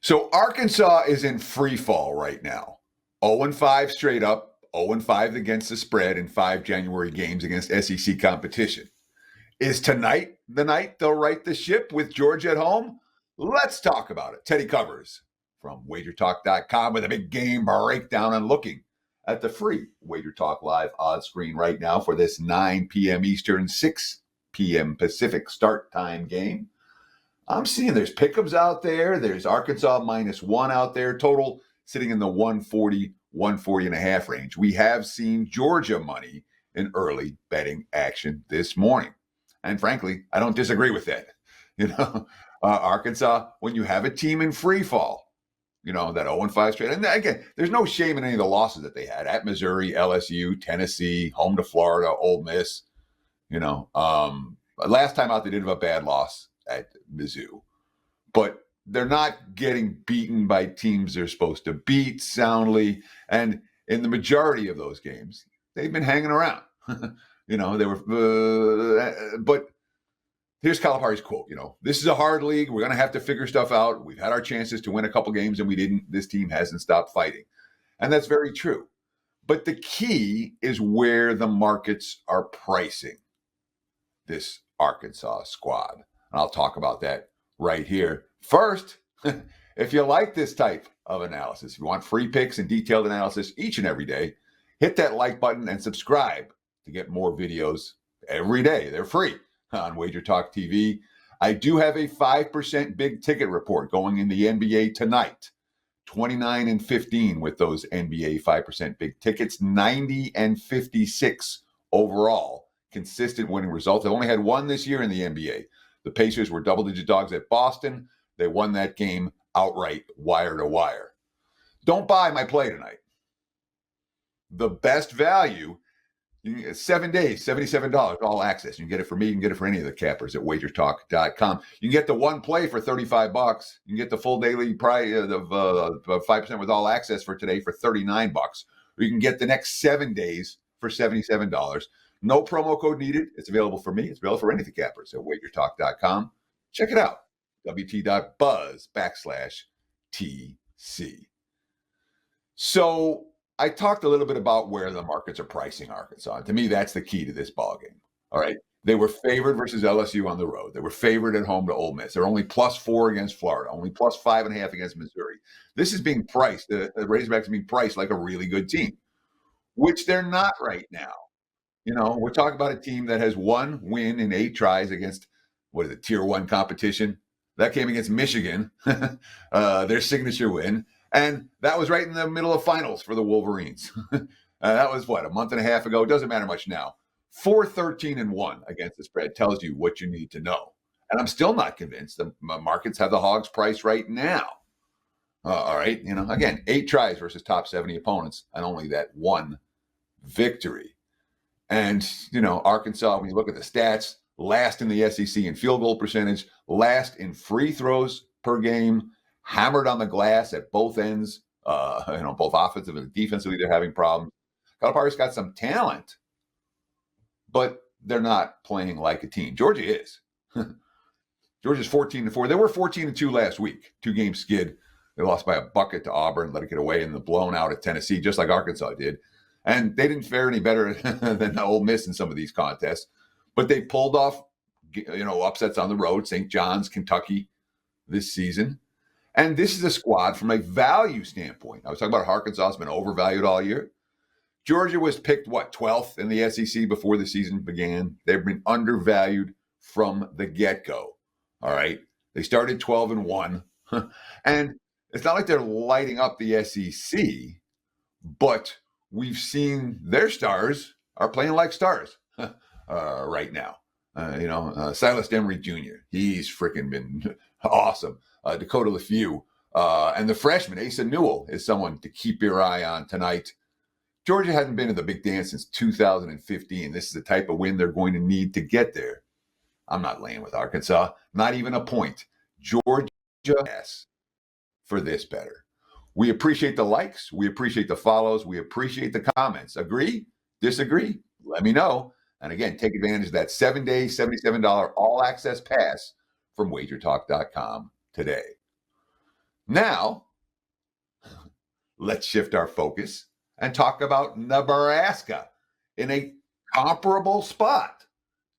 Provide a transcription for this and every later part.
So Arkansas is in free fall right now. 0-5 straight up, 0-5 against the spread in 5 January games against SEC competition. Is tonight the night they'll right the ship with Georgia at home? Let's talk about it. Teddy Covers from WagerTalk.com with a big game breakdown and looking at the free WagerTalk Live odds screen right now for this 9 p.m. Eastern, 6 p.m. Pacific start time game. I'm seeing there's pickups out there. There's Arkansas -1 out there. Total sitting in the 140, 140 and a half range. We have seen Georgia money in early betting action this morning. And frankly, I don't disagree with that. Arkansas, when you have a team in free fall, that 0-5 straight. And again, there's no shame in any of the losses that they had at Missouri, LSU, Tennessee, home to Florida, Ole Miss. Last time out, they did have a bad loss at Mizzou, but they're not getting beaten by teams they're supposed to beat soundly. And in the majority of those games, they've been hanging around. They were, but here's Calipari's quote. This is a hard league. We're going to have to figure stuff out. We've had our chances to win a couple games and we didn't. This team hasn't stopped fighting. And that's very true. But the key is where the markets are pricing this Arkansas squad. And I'll talk about that right here. First, if you like this type of analysis, if you want free picks and detailed analysis each and every day, hit that like button and subscribe to get more videos every day. They're free on WagerTalk TV. I do have a 5% big ticket report going in the NBA tonight. 29-15 with those NBA 5% big tickets, 90-56 overall. Consistent winning results. They only had one this year in the NBA. The Pacers were double-digit dogs at Boston. They won that game outright, wire to wire. Don't buy my play tonight. The best value, you can get 7 days, $77, all access. You can get it for me. You can get it for any of the cappers at WagerTalk.com. You can get the one play for $35. You can get the full daily price of 5% with all access for today for $39. Or you can get the next 7 days for $77. No promo code needed. It's available for me. It's available for any of the cappers at WagerTalk.com. Check it out. WT.buzz/TC. So I talked a little bit about where the markets are pricing Arkansas. To me, that's the key to this ballgame. All right. They were favored versus LSU on the road. They were favored at home to Ole Miss. They're only +4 against Florida, only +5.5 against Missouri. This is being priced. The Razorbacks are being priced like a really good team, which they're not right now. We're talking about a team that has one win in 8 tries against, Tier 1 competition. That came against Michigan, their signature win. And that was right in the middle of finals for the Wolverines. That was, a month and a half ago. It doesn't matter much now. 4-13-1 against the spread tells you what you need to know. And I'm still not convinced the markets have the Hogs priced right now. All right. Again, 8 tries versus top 70 opponents and only that one victory. And, Arkansas, when you look at the stats, last in the SEC in field goal percentage, last in free throws per game, hammered on the glass at both ends, both offensive and defensively, they're having problems. Calipari's got some talent, but they're not playing like a team. Georgia is. Georgia's 14-4. They were 14-2 last week, 2-game skid. They lost by a bucket to Auburn, let it get away in the blown out at Tennessee, just like Arkansas did. And they didn't fare any better than Ole Miss in some of these contests. But they pulled off, upsets on the road, St. John's, Kentucky this season. And this is a squad from a value standpoint. I was talking about Arkansas has been overvalued all year. Georgia was picked, 12th in the SEC before the season began. They've been undervalued from the get-go. All right. They started 12-1. And it's not like they're lighting up the SEC, but we've seen their stars are playing like stars right now. Silas Demery Jr., he's freaking been awesome. Dakota LeFew. And the freshman, Asa Newell, is someone to keep your eye on tonight. Georgia hasn't been in the big dance since 2015. This is the type of win they're going to need to get there. I'm not laying with Arkansas. Not even a point. Georgia for this better. We appreciate the likes. We appreciate the follows. We appreciate the comments. Agree? Disagree? Let me know. And again, take advantage of that 7-day, $77 all-access pass from WagerTalk.com today. Now, let's shift our focus and talk about Nebraska in a comparable spot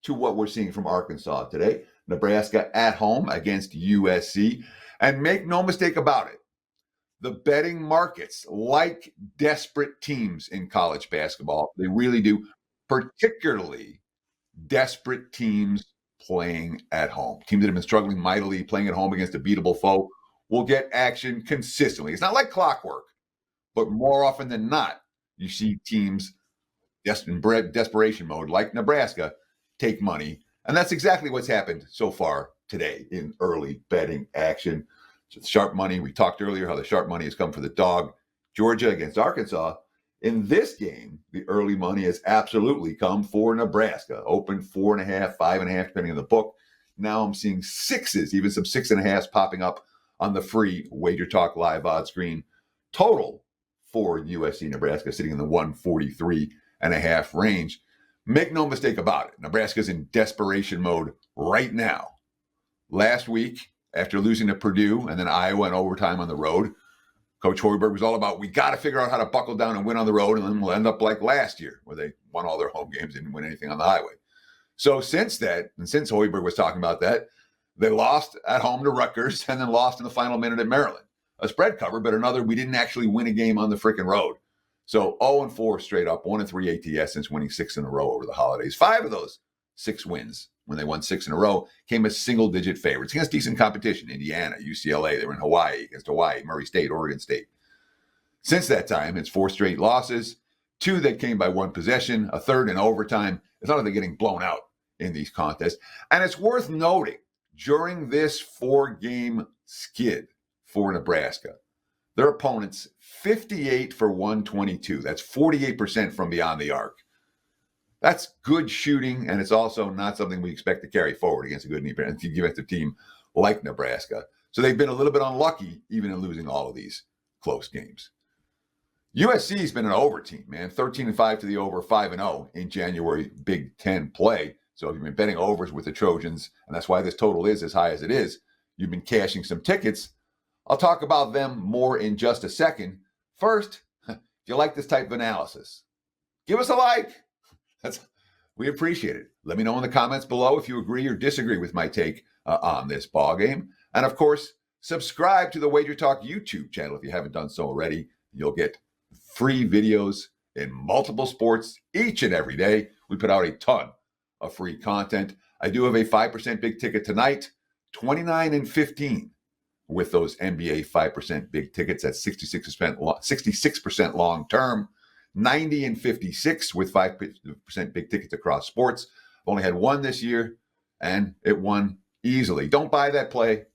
to what we're seeing from Arkansas today. Nebraska at home against USC. And make no mistake about it, the betting markets like desperate teams in college basketball. They really do, particularly desperate teams playing at home. Teams that have been struggling mightily, playing at home against a beatable foe, will get action consistently. It's not like clockwork, but more often than not, you see teams in desperation mode, like Nebraska, take money. And that's exactly what's happened so far today in early betting action. So the sharp money, we talked earlier how the sharp money has come for the dog. Georgia against Arkansas. In this game, the early money has absolutely come for Nebraska. Open 4.5, 5.5, depending on the book. Now I'm seeing sixes, even some 6.5s popping up on the free WagerTalk live odds screen. Total for USC Nebraska sitting in the 143.5 range. Make no mistake about it, Nebraska's in desperation mode right now. Last week, after losing to Purdue and then Iowa in overtime on the road, Coach Hoiberg was all about, we got to figure out how to buckle down and win on the road, and then we'll end up like last year, where they won all their home games and didn't win anything on the highway. So since that, and since Hoiberg was talking about that, they lost at home to Rutgers and then lost in the final minute at Maryland. A spread cover, but another, we didn't actually win a game on the freaking road. So 0-4 straight up, 1-3 ATS since winning 6 in a row over the holidays. 5 of those 6 wins, when they won 6 in a row, came as single-digit favorites against decent competition. Indiana, UCLA, they were in Hawaii, against Hawaii, Murray State, Oregon State. Since that time, it's 4 straight losses, 2 that came by 1 possession, a third in overtime. It's not like they're getting blown out in these contests. And it's worth noting, during this 4-game skid for Nebraska, their opponents 58 for 122. That's 48% from beyond the arc. That's good shooting, and it's also not something we expect to carry forward against a good defensive team like Nebraska. So they've been a little bit unlucky, even in losing all of these close games. USC's been an over team, man. 13-5 to the over, 5-0 in January Big Ten play. So if you've been betting overs with the Trojans, and that's why this total is as high as it is, you've been cashing some tickets. I'll talk about them more in just a second. First, if you like this type of analysis, give us a like. We appreciate it. Let me know in the comments below if you agree or disagree with my take on this ball game. And of course, subscribe to the WagerTalk YouTube channel if you haven't done so already. You'll get free videos in multiple sports each and every day. We put out a ton of free content. I do have a 5% big ticket tonight, 29-15 with those NBA 5% big tickets at 66% long term. 90-56 with 5% big tickets across sports. I've only had one this year, and it won easily. Don't buy that play.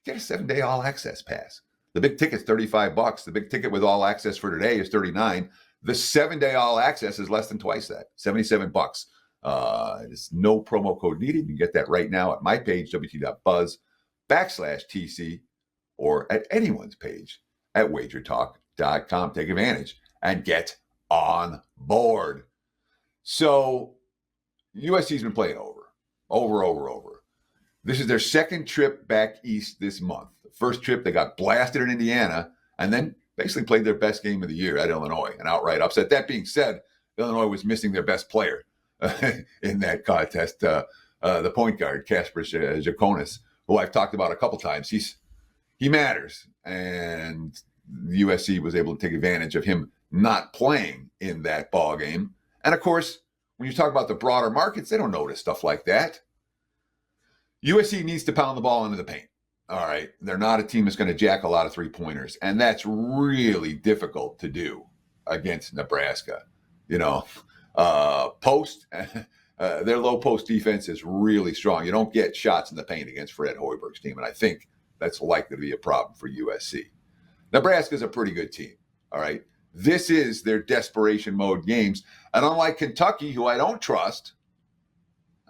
Get a 7-day all-access pass. The big ticket's $35. The big ticket with all access for today is $39. The 7-day all-access is less than twice that, $77. There's no promo code needed. You can get that right now at my page, wt.buzz/TC, or at anyone's page at WagerTalk.com. Take advantage and get on board. So USC's been playing over. This is their second trip back east this month. The first trip, they got blasted in Indiana and then basically played their best game of the year at Illinois, an outright upset. That being said, Illinois was missing their best player in that contest, the point guard, Kasper Jakonis, who I've talked about a couple times. He matters, and USC was able to take advantage of him not playing in that ball game. And of course, when you talk about the broader markets, they don't notice stuff like that. USC needs to pound the ball into the paint. All right. They're not a team that's going to jack a lot of 3-pointers. And that's really difficult to do against Nebraska. Post, their low post defense is really strong. You don't get shots in the paint against Fred Hoiberg's team. And I think that's likely to be a problem for USC. Nebraska's a pretty good team. All right. This is their desperation mode games. And unlike Kentucky, who I don't trust,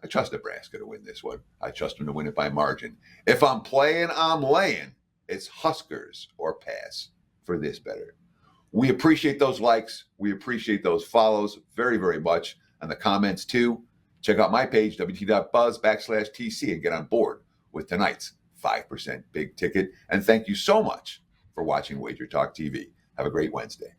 I trust Nebraska to win this one. I trust them to win it by margin. If I'm playing, I'm laying. It's Huskers or pass for this better. We appreciate those likes. We appreciate those follows very, very much. And the comments too. Check out my page, wt.buzz/TC, and get on board with tonight's 5% big ticket. And thank you so much for watching Wager Talk TV. Have a great Wednesday.